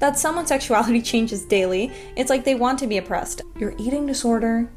that someone's sexuality changes daily. It's like they want to be oppressed. Your eating disorder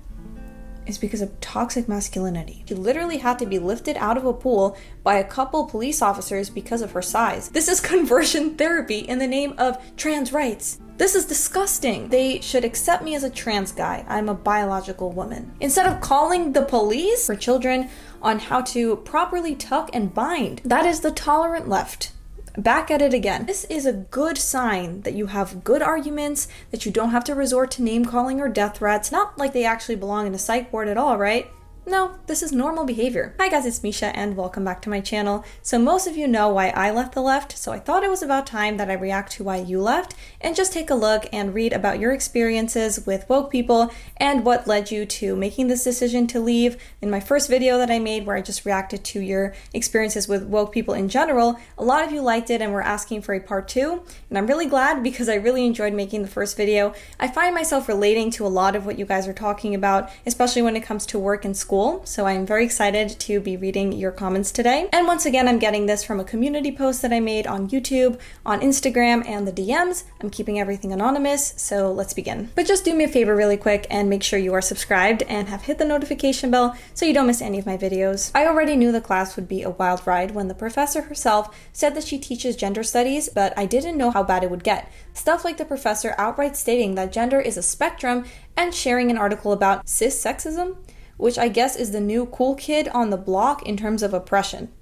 is because of toxic masculinity. She literally had to be lifted out of a pool by a couple police officers because of her size. This is conversion therapy in the name of trans rights. This is disgusting. They should accept me as a trans guy. I'm a biological woman. Instead of calling the police for children on how to properly tuck and bind. That is the tolerant left. Back at it again. This is a good sign that you have good arguments, that you don't have to resort to name calling or death threats. Not like they actually belong in a psych ward at all, right? No, this is normal behavior. Hi guys, it's Misha and welcome back to my channel. So most of you know why I left the left, so I thought it was about time that I react to why you left and just take a look and read about your experiences with woke people and what led you to making this decision to leave. In my first video that I made where I just reacted to your experiences with woke people in general, a lot of you liked it and were asking for a part 2, and I'm really glad because I really enjoyed making the first video. I find myself relating to a lot of what you guys are talking about, especially when it comes to work and school. So I'm very excited to be reading your comments today. And once again, I'm getting this from a community post that I made on YouTube, on Instagram, and the DMs. I'm keeping everything anonymous, so let's begin. But just do me a favor really quick and make sure you are subscribed and have hit the notification bell so you don't miss any of my videos. I already knew the class would be a wild ride when the professor herself said that she teaches gender studies, but I didn't know how bad it would get. Stuff like the professor outright stating that gender is a spectrum and sharing an article about Cissexism, which I guess is the new cool kid on the block in terms of oppression.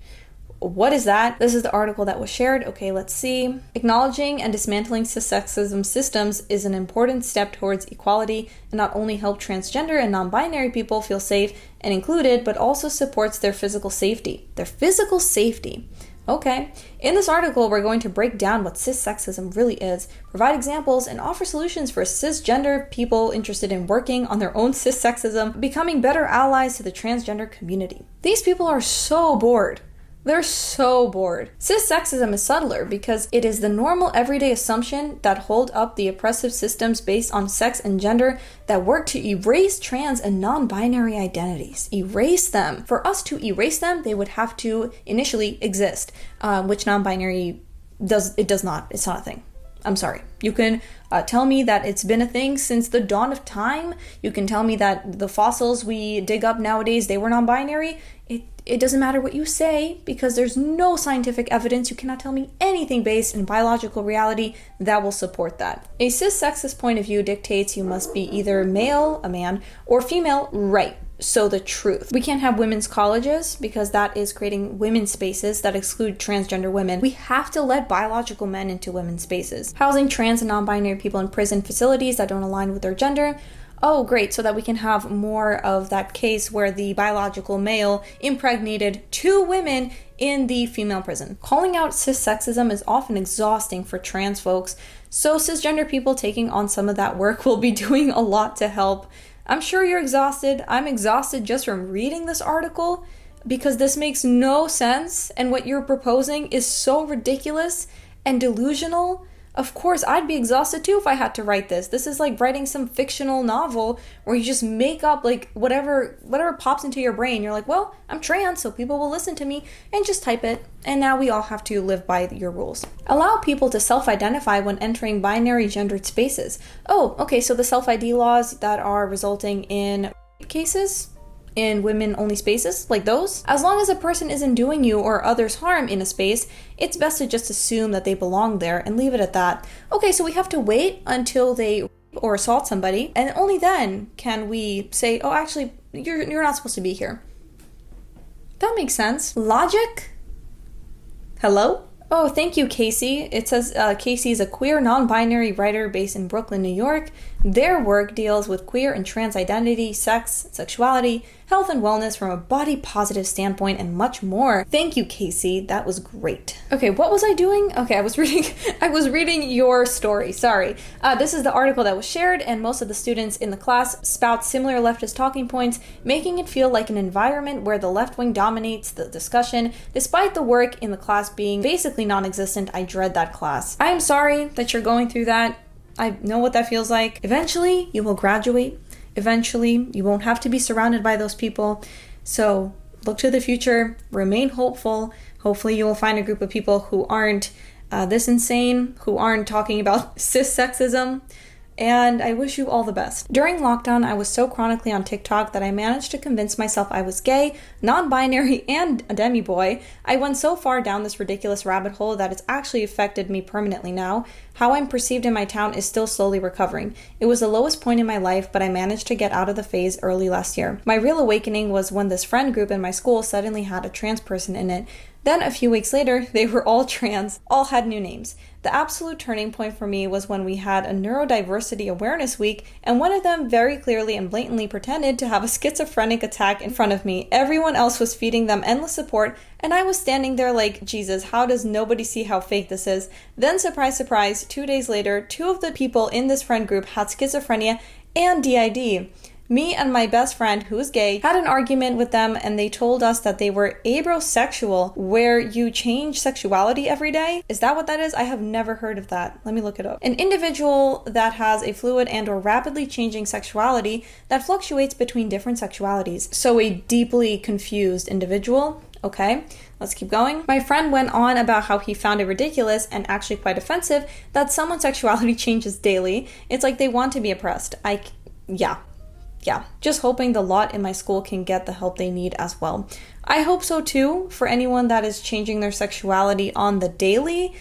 What is that? This is the article that was shared. Okay, let's see. Acknowledging and dismantling Cissexism systems is an important step towards equality and not only help transgender and non-binary people feel safe and included, but also supports their physical safety. Their physical safety. Okay, in this article, we're going to break down what cissexism really is, provide examples, and offer solutions for cisgender people interested in working on their own cissexism, becoming better allies to the transgender community. These people are so bored. They're so bored. Cissexism is subtler because it is the normal everyday assumption that hold up the oppressive systems based on sex and gender that work to erase trans and non-binary identities. Erase them. For us to erase them, they would have to initially exist, which non-binary does not. It's not a thing. I'm sorry. You can tell me that it's been a thing since the dawn of time. You can tell me that the fossils we dig up nowadays, they were non-binary. It doesn't matter what you say because there's no scientific evidence. You cannot tell me anything based in biological reality that will support that. A cis-sexist point of view dictates you must be either male, a man, or female, right? So the truth. We can't have women's colleges because that is creating women's spaces that exclude transgender women. We have to let biological men into women's spaces. Housing trans and non-binary people in prison facilities that don't align with their gender. Oh, great, so that we can have more of that case where the biological male impregnated 2 women in the female prison. Calling out cissexism is often exhausting for trans folks, so cisgender people taking on some of that work will be doing a lot to help. I'm sure you're exhausted. I'm exhausted just from reading this article because this makes no sense, and what you're proposing is so ridiculous and delusional. Of course, I'd be exhausted too if I had to write this. This is like writing some fictional novel where you just make up like whatever pops into your brain. You're like, well, I'm trans, so people will listen to me, and just type it. And now we all have to live by your rules. Allow people to self-identify when entering binary gendered spaces. Oh, okay, so the self-ID laws that are resulting in cases in women-only spaces, like those. As long as a person isn't doing you or others harm in a space, it's best to just assume that they belong there and leave it at that. Okay, so we have to wait until they or assault somebody, and only then can we say, oh, actually, you're not supposed to be here. That makes sense. Logic? Hello? Oh, thank you, Casey. It says Casey is a queer, non-binary writer based in Brooklyn, New York. Their work deals with queer and trans identity, sex, sexuality, health and wellness from a body-positive standpoint, and much more. Thank you, Casey. That was great. Okay, what was I doing? Okay, I was reading your story. Sorry. This is the article that was shared, and most of the students in the class spout similar leftist talking points, making it feel like an environment where the left wing dominates the discussion, despite the work in the class being basically non-existent. I dread that class. I am sorry that you're going through that. I know what that feels like. Eventually, you will graduate. Eventually, you won't have to be surrounded by those people. So look to the future, remain hopeful. Hopefully you will find a group of people who aren't this insane who aren't talking about cissexism. And I wish you all the best. During lockdown, I was so chronically on TikTok that I managed to convince myself I was gay, non-binary, and a demi-boy. I went so far down this ridiculous rabbit hole that it's actually affected me permanently now. How I'm perceived in my town is still slowly recovering. It was the lowest point in my life, but I managed to get out of the phase early last year. My real awakening was when this friend group in my school suddenly had a trans person in it. Then a few weeks later, they were all trans, all had new names. The absolute turning point for me was when we had a neurodiversity awareness week, and one of them very clearly and blatantly pretended to have a schizophrenic attack in front of me. Everyone else was feeding them endless support, and I was standing there like, Jesus, how does nobody see how fake this is? Then, surprise, surprise, 2 days later, 2 of the people in this friend group had schizophrenia and DID. Me and my best friend, who is gay, had an argument with them, and they told us that they were abrosexual, where you change sexuality every day. Is that what that is? I have never heard of that. Let me look it up. An individual that has a fluid and or rapidly changing sexuality that fluctuates between different sexualities. So a deeply confused individual. Okay, let's keep going. My friend went on about how he found it ridiculous and actually quite offensive that someone's sexuality changes daily. It's like they want to be oppressed. Yeah, just hoping the lot in my school can get the help they need as well. I hope so too, for anyone that is changing their sexuality on the daily.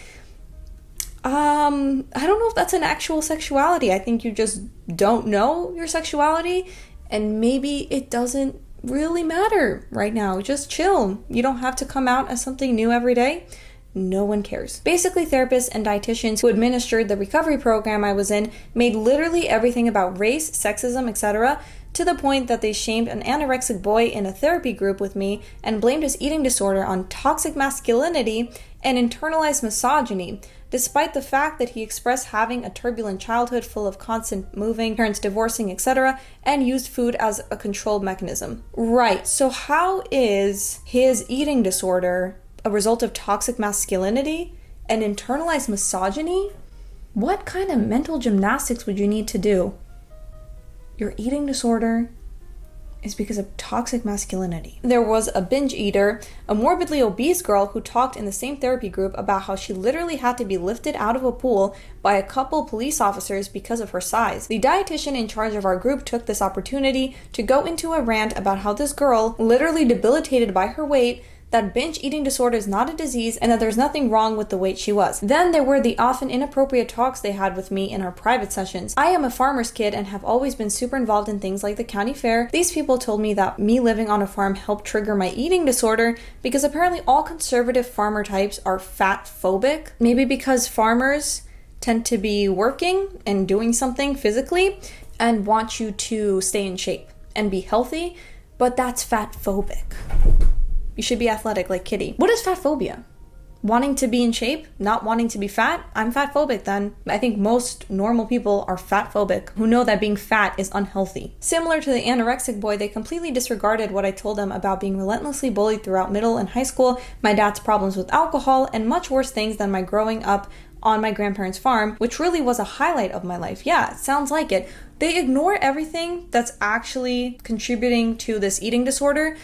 I don't know if that's an actual sexuality. I think you just don't know your sexuality, and maybe it doesn't really matter right now. Just chill. You don't have to come out as something new every day. No one cares. Basically, therapists and dietitians who administered the recovery program I was in made literally everything about race, sexism, etc., to the point that they shamed an anorexic boy in a therapy group with me and blamed his eating disorder on toxic masculinity and internalized misogyny, despite the fact that he expressed having a turbulent childhood full of constant moving, parents divorcing, etc., and used food as a control mechanism. Right, so how is his eating disorder a result of toxic masculinity and internalized misogyny? What kind of mental gymnastics would you need to do? Your eating disorder is because of toxic masculinity. There was a binge eater, a morbidly obese girl who talked in the same therapy group about how she literally had to be lifted out of a pool by a couple police officers because of her size. The dietitian in charge of our group took this opportunity to go into a rant about how this girl, literally debilitated by her weight, that binge eating disorder is not a disease and that there's nothing wrong with the weight she was. Then there were the often inappropriate talks they had with me in our private sessions. I am a farmer's kid and have always been super involved in things like the county fair. These people told me that me living on a farm helped trigger my eating disorder because apparently all conservative farmer types are fat phobic. Maybe because farmers tend to be working and doing something physically and want you to stay in shape and be healthy, but that's fat phobic. You should be athletic like Kitty. What is fat phobia? Wanting to be in shape? Not wanting to be fat? I'm fat phobic then. I think most normal people are fat phobic who know that being fat is unhealthy. Similar to the anorexic boy, they completely disregarded what I told them about being relentlessly bullied throughout middle and high school, my dad's problems with alcohol, and much worse things than my growing up on my grandparents' farm, which really was a highlight of my life. Yeah, it sounds like it. They ignore everything that's actually contributing to this eating disorder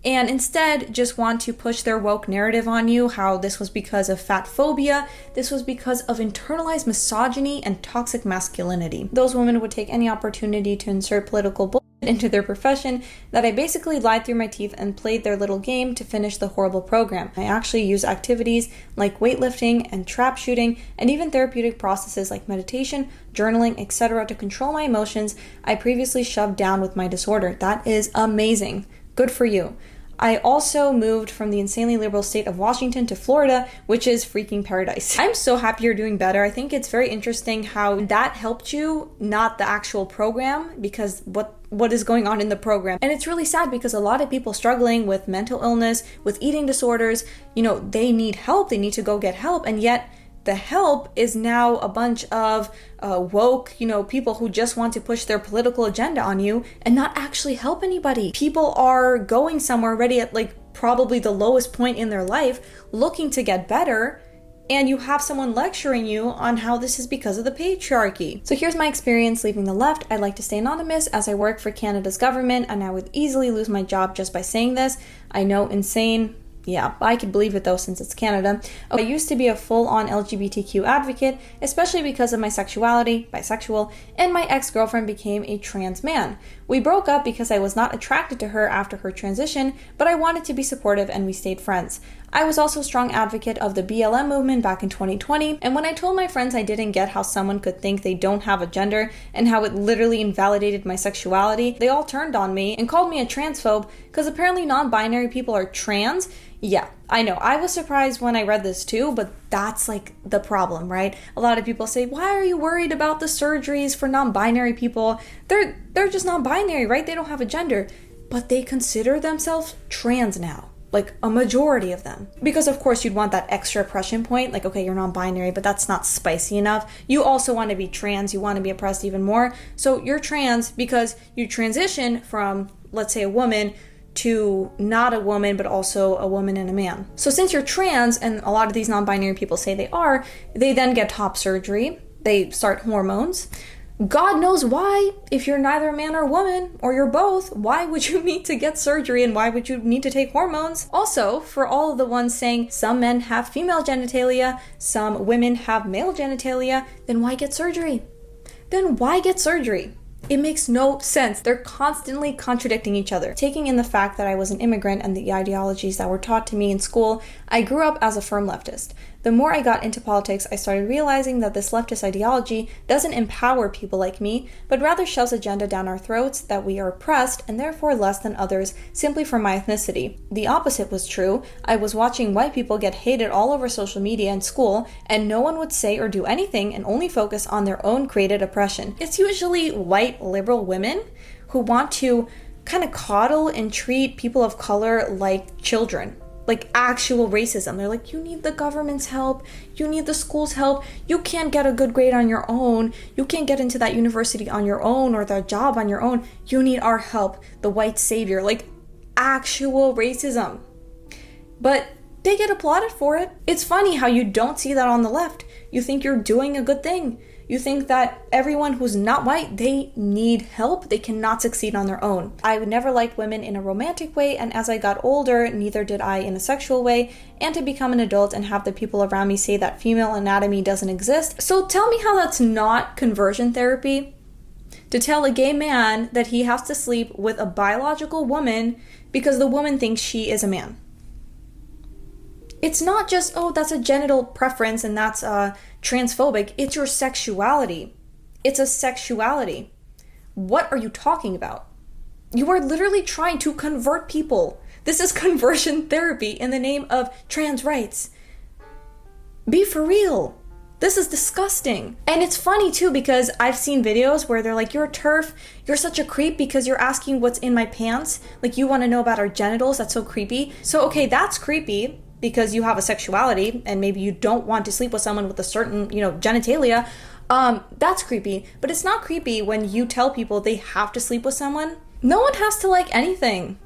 and instead just want to push their woke narrative on you, how this was because of fat phobia, this was because of internalized misogyny and toxic masculinity. Those women would take any opportunity to insert political bullshit into their profession that I basically lied through my teeth and played their little game to finish the horrible program. I actually use activities like weightlifting and trap shooting and even therapeutic processes like meditation, journaling, etc. to control my emotions I previously shoved down with my disorder. That is amazing. Good for you. I also moved from the insanely liberal state of Washington to Florida, which is freaking paradise. I'm so happy you're doing better. I think it's very interesting how that helped you, not the actual program, because what is going on in the program. And it's really sad because a lot of people struggling with mental illness, with eating disorders, they need help, they need to go get help, and yet the help is now a bunch of woke, people who just want to push their political agenda on you and not actually help anybody. People are going somewhere already at probably the lowest point in their life, looking to get better, and you have someone lecturing you on how this is because of the patriarchy. So here's my experience leaving the left. I'd like to stay anonymous as I work for Canada's government, and I would easily lose my job just by saying this. I know, insane. Yeah, I could believe it though, since it's Canada. I used to be a full-on LGBTQ advocate, especially because of my sexuality, bisexual, and my ex-girlfriend became a trans man. We broke up because I was not attracted to her after her transition, but I wanted to be supportive and we stayed friends. I was also a strong advocate of the BLM movement back in 2020, and when I told my friends I didn't get how someone could think they don't have a gender and how it literally invalidated my sexuality, they all turned on me and called me a transphobe because apparently non-binary people are trans. Yeah, I know. I was surprised when I read this too, but that's like the problem, right? A lot of people say, why are you worried about the surgeries for non-binary people? They're just non-binary, right? They don't have a gender, but they consider themselves trans now. Like a majority of them. Because of course you'd want that extra oppression point, like, okay, you're non-binary, but that's not spicy enough. You also want to be trans, you want to be oppressed even more. So you're trans because you transition from, let's say, a woman to not a woman, but also a woman and a man. So since you're trans, and a lot of these non-binary people say they are, they then get top surgery, they start hormones. God knows why. If you're neither a man or a woman, or you're both, why would you need to get surgery and why would you need to take hormones? Also, for all of the ones saying some men have female genitalia, some women have male genitalia, then why get surgery? Then why get surgery? It makes no sense. They're constantly contradicting each other. Taking in the fact that I was an immigrant and the ideologies that were taught to me in school, I grew up as a firm leftist. The more I got into politics, I started realizing that this leftist ideology doesn't empower people like me, but rather shoves agenda down our throats that we are oppressed and therefore less than others simply for my ethnicity. The opposite was true. I was watching white people get hated all over social media and school, and no one would say or do anything and only focus on their own created oppression. It's usually white liberal women who want to kind of coddle and treat people of color like children. Like actual racism. They're like, you need the government's help. You need the school's help. You can't get a good grade on your own. You can't get into that university on your own or that job on your own. You need our help. The white savior. Like actual racism. But they get applauded for it. It's funny how you don't see that on the left. You think you're doing a good thing. You think that everyone who's not white, they need help. They cannot succeed on their own. I would never liked women in a romantic way, and as I got older, neither did I in a sexual way, and to become an adult and have the people around me say that female anatomy doesn't exist. So tell me how that's not conversion therapy? To tell a gay man that he has to sleep with a biological woman because the woman thinks she is a man. It's not just, oh, that's a genital preference and that's transphobic. It's your sexuality. It's a sexuality. What are you talking about? You are literally trying to convert people. This is conversion therapy in the name of trans rights. Be for real. This is disgusting. And it's funny too because I've seen videos where they're like, you're a TERF, you're such a creep because you're asking what's in my pants. Like you want to know about our genitals, that's so creepy. So okay, that's creepy because you have a sexuality and maybe you don't want to sleep with someone with a certain, genitalia. That's creepy. But it's not creepy when you tell people they have to sleep with someone. No one has to like anything.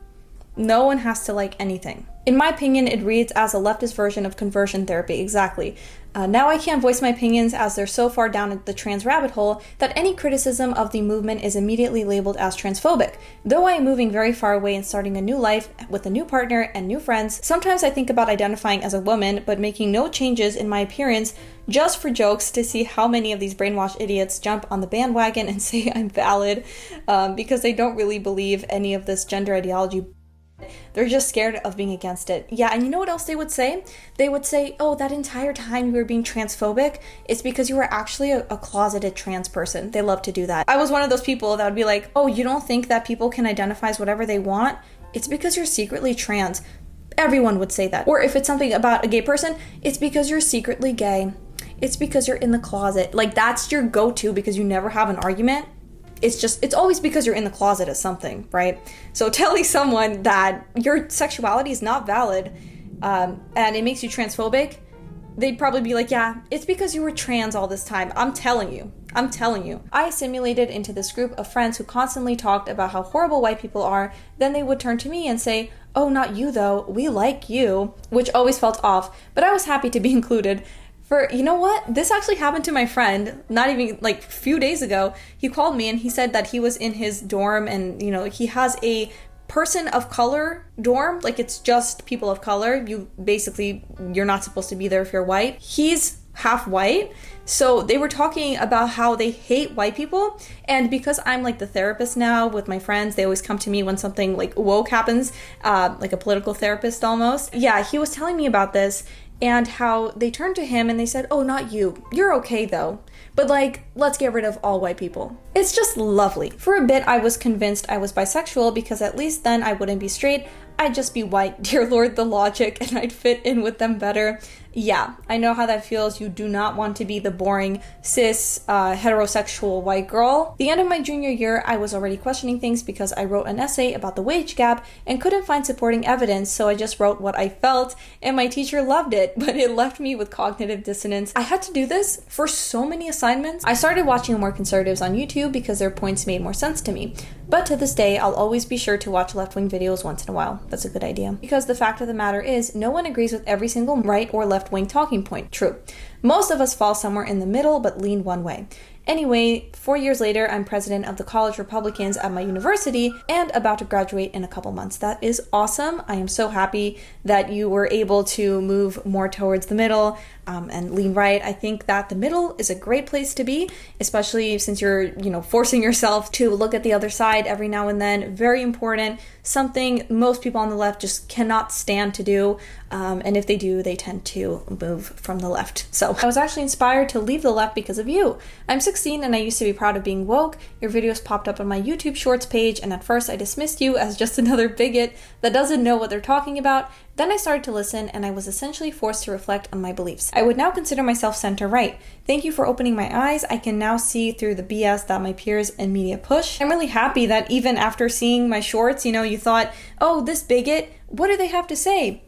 No one has to like anything. In my opinion, it reads as a leftist version of conversion therapy, exactly. Now I can't voice my opinions as they're so far down the trans rabbit hole that any criticism of the movement is immediately labeled as transphobic. Though I am moving very far away and starting a new life with a new partner and new friends, sometimes I think about identifying as a woman but making no changes in my appearance just for jokes to see how many of these brainwashed idiots jump on the bandwagon and say I'm valid because they don't really believe any of this gender ideology. They're just scared of being against it. Yeah, and you know what else they would say? They would say, oh, that entire time you were being transphobic, it's because you were actually a closeted trans person. They love to do that. I was one of those people that would be like, oh, you don't think that people can identify as whatever they want? It's because you're secretly trans. Everyone would say that. Or if it's something about a gay person, it's because you're secretly gay. It's because you're in the closet. Like that's your go-to because you never have an argument. It's always because you're in the closet as something, right? So telling someone that your sexuality is not valid and it makes you transphobic, they'd probably be like, yeah, it's because you were trans all this time. I'm telling you. I assimilated into this group of friends who constantly talked about how horrible white people are. Then they would turn to me and say, oh, not you though. We like you, which always felt off, but I was happy to be included. For, you know what? This actually happened to my friend, not even like a few days ago. He called me and he said that he was in his dorm and, he has a person of color dorm, like it's just people of color. You're not supposed to be there if you're white. He's half white. So they were talking about how they hate white people. And because I'm like the therapist now with my friends, they always come to me when something like woke happens, like a political therapist almost. Yeah, he was telling me about this and how they turned to him and they said, "Oh, not you. You're okay though. But like, let's get rid of all white people." It's just lovely. For a bit, I was convinced I was bisexual because at least then I wouldn't be straight. I'd just be white. Dear Lord, the logic, and I'd fit in with them better. Yeah, I know how that feels. You do not want to be the boring, cis, heterosexual white girl. The end of my junior year, I was already questioning things because I wrote an essay about the wage gap and couldn't find supporting evidence, so I just wrote what I felt, and my teacher loved it, but it left me with cognitive dissonance. I had to do this for so many assignments. I started watching more conservatives on YouTube because their points made more sense to me. But to this day, I'll always be sure to watch left-wing videos once in a while. That's a good idea. Because the fact of the matter is, no one agrees with every single right or left-wing talking point. True. Most of us fall somewhere in the middle, but lean one way. Anyway, 4 years later, I'm president of the College Republicans at my university and about to graduate in a couple months. That is awesome. I am so happy that you were able to move more towards the middle and lean right. I think that the middle is a great place to be, especially since you're, forcing yourself to look at the other side every now and then. Very important. Something most people on the left just cannot stand to do. And if they do, they tend to move from the left. So I was actually inspired to leave the left because of you. I'm 16 and I used to be proud of being woke. Your videos popped up on my YouTube Shorts page, and at first I dismissed you as just another bigot that doesn't know what they're talking about. Then I started to listen, and I was essentially forced to reflect on my beliefs. I would now consider myself center-right. Thank you for opening my eyes. I can now see through the BS that my peers and media push. I'm really happy that even after seeing my shorts, you thought, "Oh, this bigot, what do they have to say?"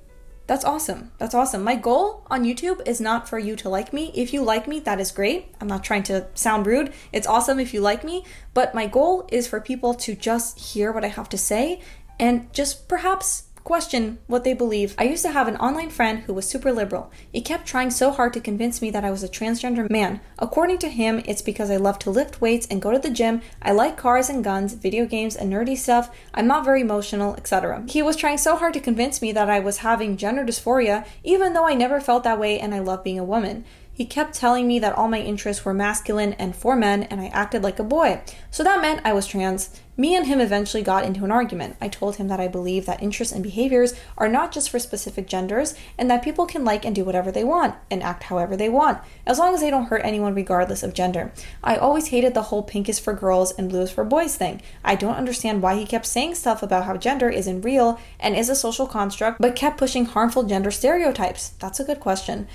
That's awesome. That's awesome. My goal on YouTube is not for you to like me. If you like me, that is great. I'm not trying to sound rude. It's awesome if you like me. But my goal is for people to just hear what I have to say and just perhaps question what they believe. I used to have an online friend who was super liberal. He kept trying so hard to convince me that I was a transgender man. According to him, it's because I love to lift weights and go to the gym. I like cars and guns, video games and nerdy stuff. I'm not very emotional, etc. He was trying so hard to convince me that I was having gender dysphoria, even though I never felt that way and I love being a woman. He kept telling me that all my interests were masculine and for men, and I acted like a boy. So that meant I was trans. Me and him eventually got into an argument. I told him that I believe that interests and behaviors are not just for specific genders, and that people can like and do whatever they want, and act however they want, as long as they don't hurt anyone regardless of gender. I always hated the whole pink is for girls and blue is for boys thing. I don't understand why he kept saying stuff about how gender isn't real and is a social construct, but kept pushing harmful gender stereotypes. That's a good question.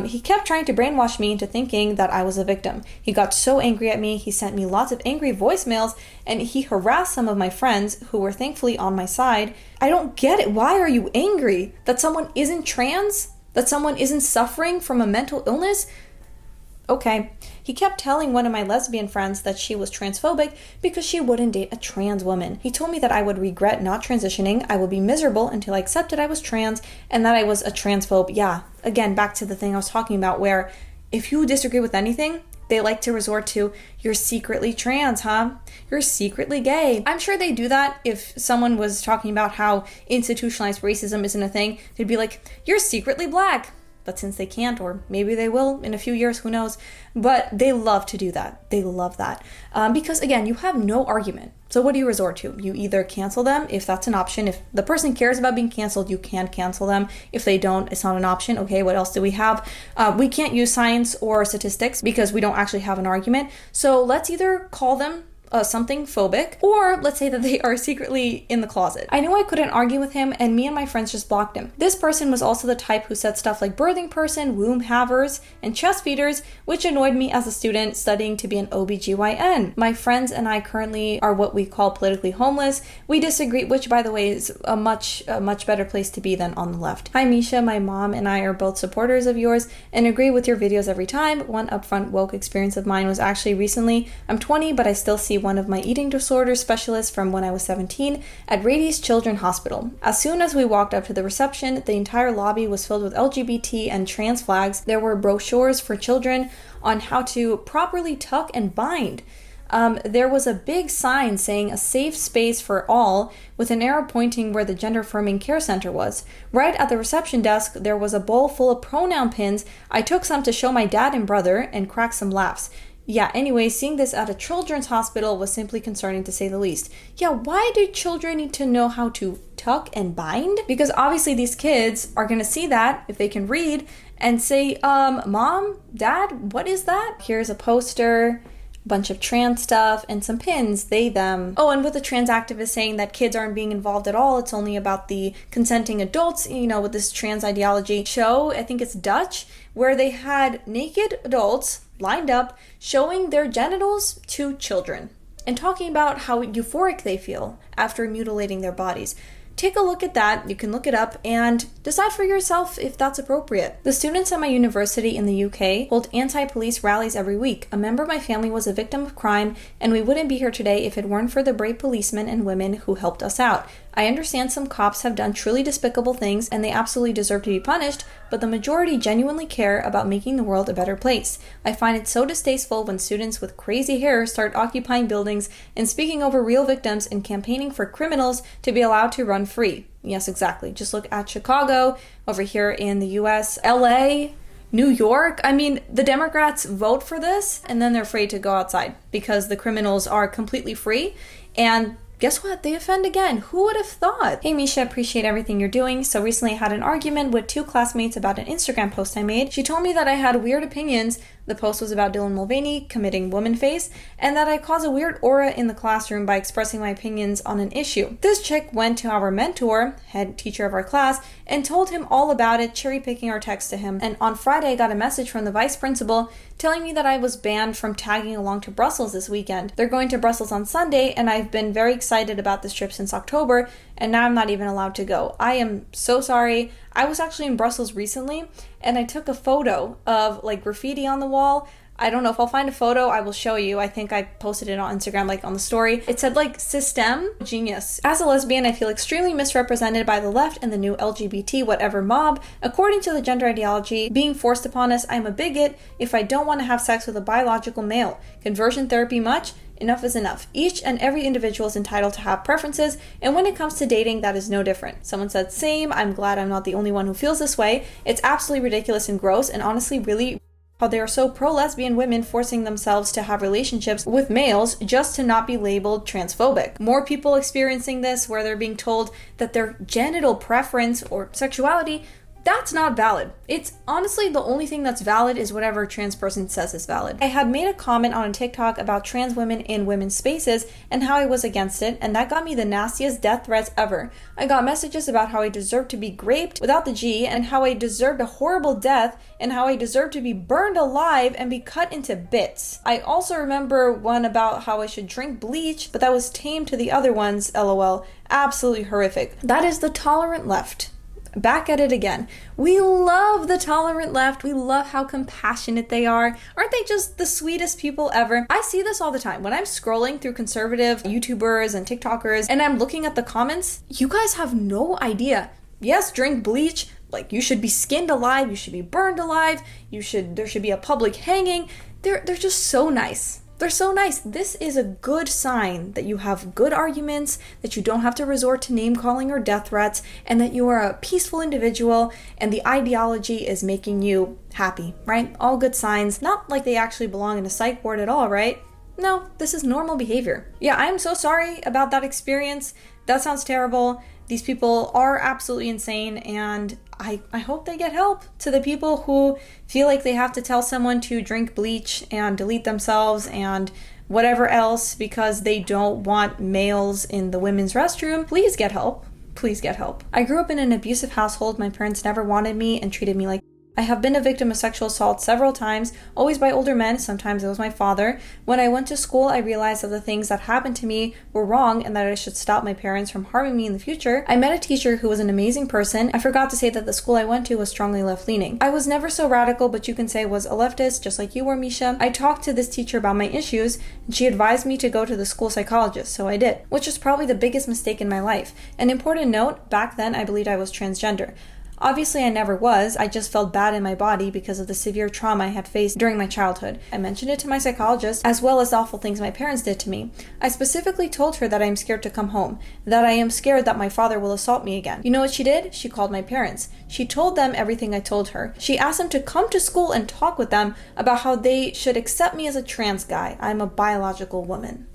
He kept trying to brainwash me into thinking that I was a victim. He got so angry at me, he sent me lots of angry voicemails, and he harassed some of my friends who were thankfully on my side. I don't get it. Why are you angry? That someone isn't trans? That someone isn't suffering from a mental illness? Okay. He kept telling one of my lesbian friends that she was transphobic because she wouldn't date a trans woman. He told me that I would regret not transitioning, I would be miserable until I accepted I was trans, and that I was a transphobe. Yeah, again, back to the thing I was talking about where if you disagree with anything, they like to resort to, "You're secretly trans, huh? You're secretly gay." I'm sure they do that if someone was talking about how institutionalized racism isn't a thing. They'd be like, "You're secretly black." But since they can't, or maybe they will in a few years, who knows? But they love to do that. They love that. Because again, you have no argument. So what do you resort to? You either cancel them, if that's an option. If the person cares about being canceled, you can cancel them. If they don't, it's not an option. Okay, what else do we have? We can't use science or statistics because we don't actually have an argument. So let's either call them something phobic, or let's say that they are secretly in the closet. I knew I couldn't argue with him, and me and my friends just blocked him. This person was also the type who said stuff like birthing person, womb havers, and chest feeders, which annoyed me as a student studying to be an OBGYN. My friends and I currently are what we call politically homeless. We disagree, which by the way is a much better place to be than on the left. Hi Misha, my mom and I are both supporters of yours and agree with your videos every time. One upfront woke experience of mine was actually recently. I'm 20, but I still see one of my eating disorder specialists from when I was 17 at Rady's Children's Hospital. As soon as we walked up to the reception, the entire lobby was filled with LGBT and trans flags. There were brochures for children on how to properly tuck and bind. there was a big sign saying a safe space for all with an arrow pointing where the gender-affirming care center was. Right at the reception desk, there was a bowl full of pronoun pins. I took some to show my dad and brother and cracked some laughs. Yeah, anyway, seeing this at a children's hospital was simply concerning to say the least. Yeah, why do children need to know how to tuck and bind? Because obviously these kids are going to see that, if they can read, and say, Mom, Dad, what is that? Here's a poster, a bunch of trans stuff, and some pins, they, them. Oh, and with the trans activist saying that kids aren't being involved at all, it's only about the consenting adults, with this trans ideology show, I think it's Dutch, where they had naked adults lined up showing their genitals to children and talking about how euphoric they feel after mutilating their bodies. Take a look at that. You can look it up and decide for yourself if that's appropriate. The students at my university in the UK hold anti-police rallies every week. A member of my family was a victim of crime, and we wouldn't be here today if it weren't for the brave policemen and women who helped us out. I understand some cops have done truly despicable things and they absolutely deserve to be punished, but the majority genuinely care about making the world a better place. I find it so distasteful when students with crazy hair start occupying buildings and speaking over real victims and campaigning for criminals to be allowed to run free. Yes, exactly. Just look at Chicago, over here in the US, LA, New York. I mean, the Democrats vote for this and then they're afraid to go outside because the criminals are completely free. And guess what? They offend again. Who would have thought? Hey Misha, appreciate everything you're doing. So recently I had an argument with two classmates about an Instagram post I made. She told me that I had weird opinions. The post was about Dylan Mulvaney committing woman face, and that I cause a weird aura in the classroom by expressing my opinions on an issue. This chick went to our mentor, head teacher of our class, and told him all about it, cherry-picking our text to him. And on Friday I got a message from the vice principal telling me that I was banned from tagging along to Brussels this weekend. They're going to Brussels on Sunday, and I've been very excited about this trip since October, and now I'm not even allowed to go. I am so sorry. I was actually in Brussels recently, and I took a photo of graffiti on the wall. I don't know if I'll find a photo. I will show you. I think I posted it on Instagram, on the story. It said system genius. As a lesbian, I feel extremely misrepresented by the left and the new LGBT whatever mob. According to the gender ideology being forced upon us, I'm a bigot if I don't want to have sex with a biological male. Conversion therapy much? Enough is enough. Each and every individual is entitled to have preferences, and when it comes to dating, that is no different. Someone said, same. I'm glad I'm not the only one who feels this way. It's absolutely ridiculous and gross, and honestly really how they are so pro-lesbian women forcing themselves to have relationships with males just to not be labeled transphobic. More people experiencing this where they're being told that their genital preference or sexuality, that's not valid. It's honestly the only thing that's valid is whatever a trans person says is valid. I had made a comment on a TikTok about trans women in women's spaces and how I was against it, and that got me the nastiest death threats ever. I got messages about how I deserved to be raped without the G, and how I deserved a horrible death, and how I deserved to be burned alive and be cut into bits. I also remember one about how I should drink bleach, but that was tame to the other ones, lol. Absolutely horrific. That is the Tolerant Left. Back at it again. We love the Tolerant Left. We love how compassionate they are. Aren't they just the sweetest people ever? I see this all the time. When I'm scrolling through conservative YouTubers and TikTokers and I'm looking at the comments, you guys have no idea. Yes, drink bleach. You should be skinned alive. You should be burned alive. There should be a public hanging. They're just so nice. They're so nice. This is a good sign that you have good arguments, that you don't have to resort to name calling or death threats, and that you are a peaceful individual and the ideology is making you happy, right? All good signs. Not like they actually belong in a psych ward at all, right? No, this is normal behavior. Yeah, I'm so sorry about that experience. That sounds terrible. These people are absolutely insane, and I hope they get help. To the people who feel like they have to tell someone to drink bleach and delete themselves and whatever else because they don't want males in the women's restroom, please get help. Please get help. I grew up in an abusive household. My parents never wanted me and treated me like I have been a victim of sexual assault several times, always by older men. Sometimes it was my father. When I went to school, I realized that the things that happened to me were wrong and that I should stop my parents from harming me in the future. I met a teacher who was an amazing person. I forgot to say that the school I went to was strongly left-leaning. I was never so radical, but you can say was a leftist, just like you were, Misha. I talked to this teacher about my issues, and she advised me to go to the school psychologist, so I did, which was probably the biggest mistake in my life. An important note, back then I believed I was transgender. Obviously, I never was. I just felt bad in my body because of the severe trauma I had faced during my childhood. I mentioned it to my psychologist, as well as the awful things my parents did to me. I specifically told her that I am scared to come home, that I am scared that my father will assault me again. You know what she did? She called my parents. She told them everything I told her. She asked them to come to school and talk with them about how they should accept me as a trans guy. I'm a biological woman.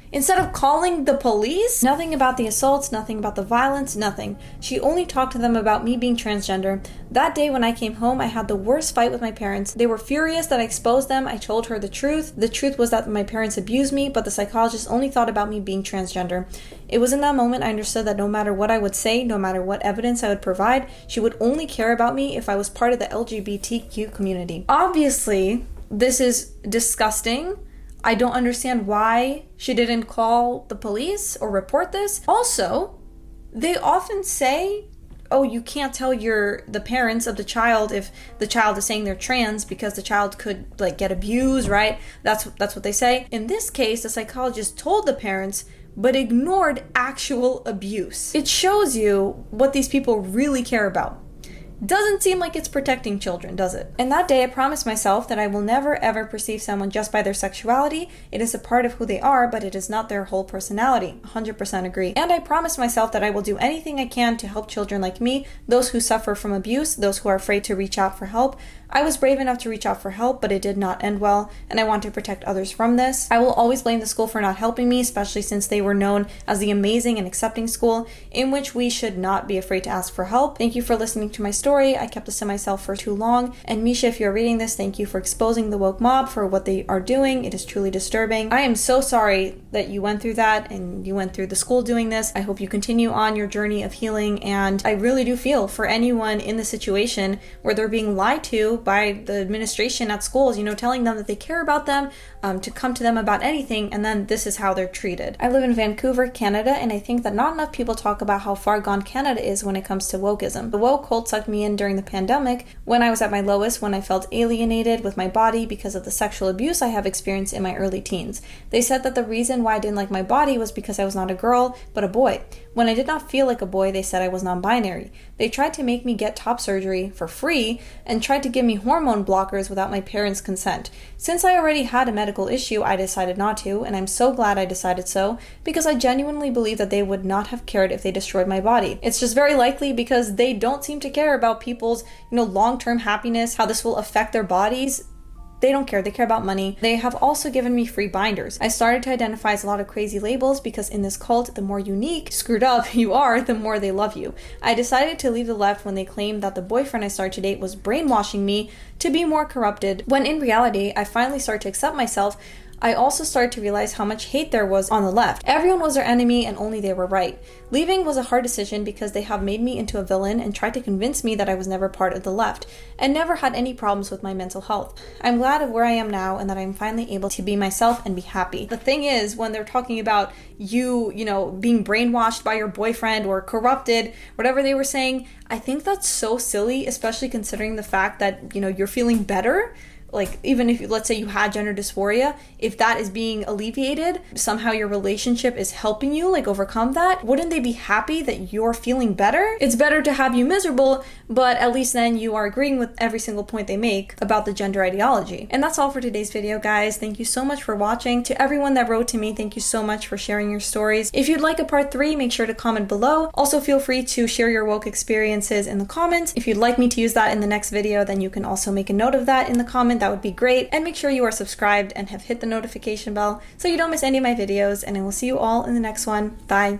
Instead of calling the police, nothing about the assaults, nothing about the violence, nothing. She only talked to them about me being transgender. That day when I came home, I had the worst fight with my parents. They were furious that I exposed them. I told her the truth. The truth was that my parents abused me, but the psychologist only thought about me being transgender. It was in that moment I understood that no matter what I would say, no matter what evidence I would provide, she would only care about me if I was part of the LGBTQ community. Obviously, this is disgusting. I don't understand why she didn't call the police or report this. Also, they often say, oh, you can't tell the parents of the child if the child is saying they're trans because the child could get abused, right? That's what they say. In this case, the psychologist told the parents but ignored actual abuse. It shows you what these people really care about. Doesn't seem like it's protecting children, does it? And that day I promised myself that I will never ever perceive someone just by their sexuality. It is a part of who they are, but it is not their whole personality. 100% agree. And I promised myself that I will do anything I can to help children like me, those who suffer from abuse, those who are afraid to reach out for help. I was brave enough to reach out for help, but it did not end well, and I want to protect others from this. I will always blame the school for not helping me, especially since they were known as the amazing and accepting school in which we should not be afraid to ask for help. Thank you for listening to my story. I kept this to myself for too long. And Misha, if you're reading this, thank you for exposing the woke mob for what they are doing. It is truly disturbing. I am so sorry that you went through that and you went through the school doing this. I hope you continue on your journey of healing, and I really do feel for anyone in the situation where they're being lied to by the administration at schools, telling them that they care about them, to come to them about anything, and then this is how they're treated. I live in Vancouver, Canada, and I think that not enough people talk about how far gone Canada is when it comes to wokeism. The woke cult sucked me in during the pandemic when I was at my lowest, when I felt alienated with my body because of the sexual abuse I have experienced in my early teens. They said that the reason why I didn't like my body was because I was not a girl, but a boy. When I did not feel like a boy, they said I was non-binary. They tried to make me get top surgery for free and tried to give me hormone blockers without my parents' consent. Since I already had a medical issue, I decided not to, and I'm so glad I decided so, because I genuinely believe that they would not have cared if they destroyed my body. It's just very likely because they don't seem to care about people's, long-term happiness, how this will affect their bodies. They don't care. They care about money. They have also given me free binders. I started to identify as a lot of crazy labels because in this cult, the more unique, screwed up you are, the more they love you. I decided to leave the left when they claimed that the boyfriend I started to date was brainwashing me to be more corrupted, when in reality, I finally started to accept myself. I also started to realize how much hate there was on the left. Everyone was their enemy and only they were right. Leaving was a hard decision because they have made me into a villain and tried to convince me that I was never part of the left and never had any problems with my mental health. I'm glad of where I am now and that I'm finally able to be myself and be happy. The thing is, when they're talking about you being brainwashed by your boyfriend or corrupted, whatever they were saying, I think that's so silly, especially considering the fact that, you're feeling better. Even if, let's say you had gender dysphoria, if that is being alleviated, somehow your relationship is helping you, overcome that, wouldn't they be happy that you're feeling better? It's better to have you miserable, but at least then you are agreeing with every single point they make about the gender ideology. And that's all for today's video, guys. Thank you so much for watching. To everyone that wrote to me, thank you so much for sharing your stories. If you'd like a part 3, make sure to comment below. Also, feel free to share your woke experiences in the comments. If you'd like me to use that in the next video, then you can also make a note of that in the comment. That would be great. And make sure you are subscribed and have hit the notification bell so you don't miss any of my videos. And I will see you all in the next one. Bye.